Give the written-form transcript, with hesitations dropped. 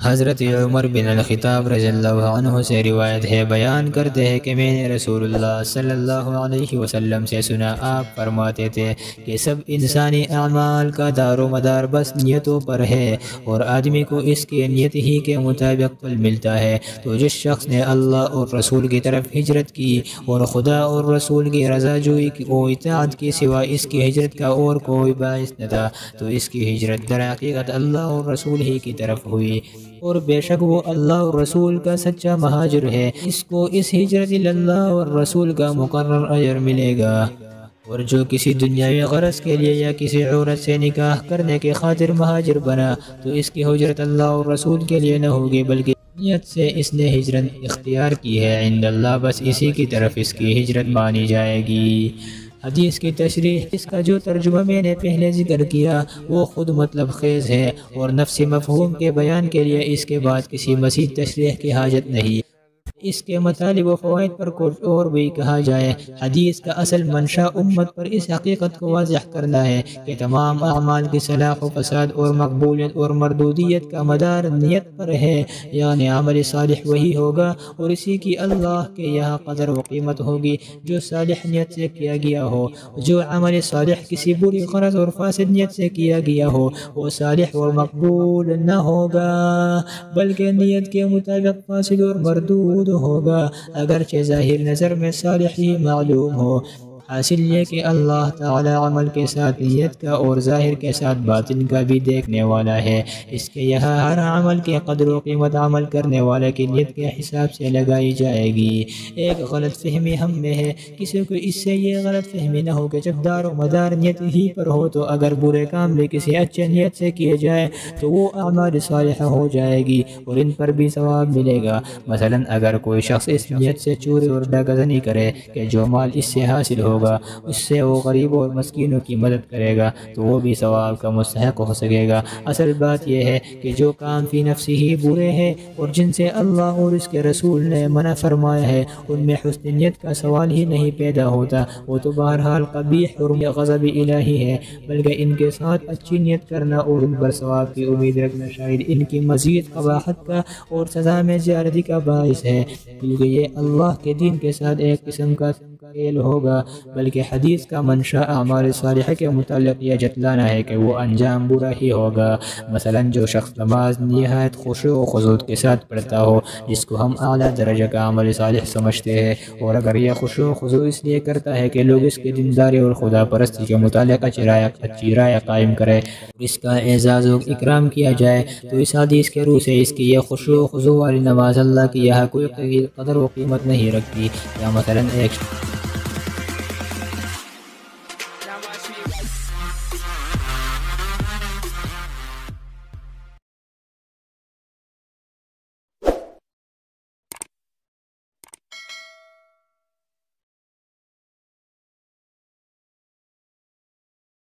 حضرت عمر بن الخطاب رضی اللہ عنہ سے روایت ہے، بیان کرتے ہیں کہ میں نے رسول اللہ صلی اللہ علیہ وسلم سے سنا، آپ فرماتے تھے کہ سب انسانی اعمال کا دار و مدار بس نیتوں پر ہے، اور آدمی کو اس کی نیت ہی کے مطابق پھل ملتا ہے۔ تو جس شخص نے اللہ اور رسول کی طرف ہجرت کی اور خدا اور رسول کی رضا جوئی و اطاعت کے سوا اس کی ہجرت کا اور کوئی باعث نہ تھا، تو اس کی ہجرت در حقیقت اللہ اور رسول ہی کی طرف ہوئی، اور بے شک وہ اللہ اور رسول کا سچا مہاجر ہے، اس کو اس ہجرت اللہ اور رسول کا مقرر اجر ملے گا۔ اور جو کسی دنیاوی غرض کے لیے یا کسی عورت سے نکاح کرنے کے خاطر مہاجر بنا، تو اس کی ہجرت اللہ اور رسول کے لیے نہ ہوگی، بلکہ نیت سے اس نے ہجرت اختیار کی ہے عند اللہ، بس اسی کی طرف اس کی ہجرت مانی جائے گی۔ حدیث کی تشریح، اس کا جو ترجمہ میں نے پہلے ذکر کیا وہ خود مطلب خیز ہے، اور نفس مفہوم کے بیان کے لیے اس کے بعد کسی مزید تشریح کی حاجت نہیں۔ اس کے مطالب و فوائد پر کچھ اور بھی کہا جائے۔ حدیث کا اصل منشا امت پر اس حقیقت کو واضح کرنا ہے کہ تمام اعمال کی صلاح و فساد اور مقبولیت اور مردودیت کا مدار نیت پر ہے، یعنی عمل صالح وہی ہوگا اور اسی کی اللہ کے یہاں قدر و قیمت ہوگی جو صالح نیت سے کیا گیا ہو۔ جو عمل صالح کسی بری غرض اور فاسد نیت سے کیا گیا ہو وہ صالح اور مقبول نہ ہوگا، بلکہ نیت کے مطابق فاسد اور مردود ہوگا، اگرچہ ظاہر نظر میں صالح ہی معلوم ہو۔ حاصل یہ کہ اللہ تعالی عمل کے ساتھ نیت کا اور ظاہر کے ساتھ باطن کا بھی دیکھنے والا ہے۔ اس کے یہاں ہر عمل کی قدر و قیمت عمل کرنے والے کی نیت کے حساب سے لگائی جائے گی۔ ایک غلط فہمی ہم میں ہے، کسی کو اس سے یہ غلط فہمی نہ ہو کہ جب دار و مدار نیت ہی پر ہو تو اگر برے کام بھی کسی اچھے نیت سے کیے جائے تو وہ اعمال صالحہ ہو جائے گی اور ان پر بھی ثواب ملے گا۔ مثلا اگر کوئی شخص اس نیت سے چوری اور ڈاکہ کرے کہ جو مال اس سے حاصل ہوگا اس سے وہ غریبوں اور مسکینوں کی مدد کرے گا تو وہ بھی ثواب کا مستحق ہو سکے گا۔ اصل بات یہ ہے کہ جو کام فی نفسی ہی برے ہیں اور جن سے اللہ اور اس کے رسول نے منع فرمایا ہے ان میں حسن نیت کا سوال ہی نہیں پیدا ہوتا، وہ تو بہرحال قبیح اور غضب الہی ہے، بلکہ ان کے ساتھ اچھی نیت کرنا اور ان پر ثواب کی امید رکھنا شاید ان کی مزید قباحت کا اور سزا میں زیادتی کا باعث ہے، کیونکہ یہ اللہ کے دین کے ساتھ ایک قسم کا کھیل ہوگا۔ بلکہ حدیث کا منشا اعمال صالحہ کے متعلق یہ جتلانا ہے کہ وہ انجام برا ہی ہوگا۔ مثلا جو شخص نماز نہایت خشوع و خضوع کے ساتھ پڑھتا ہو، جس کو ہم اعلیٰ درجہ کا عمل صالح سمجھتے ہیں، اور اگر یہ خشوع و خضوع اس لیے کرتا ہے کہ لوگ اس کی دینداری اور خدا پرستی کے متعلق اچھی رائے قائم کرے اور اس کا اعزاز و اکرام کیا جائے، تو اس حدیث کے روح سے اس کی یہ خشوع و خضوع والی نماز اللہ کی یہاں کوئی قدر و قیمت نہیں رکھتی۔ یا مثلا ایک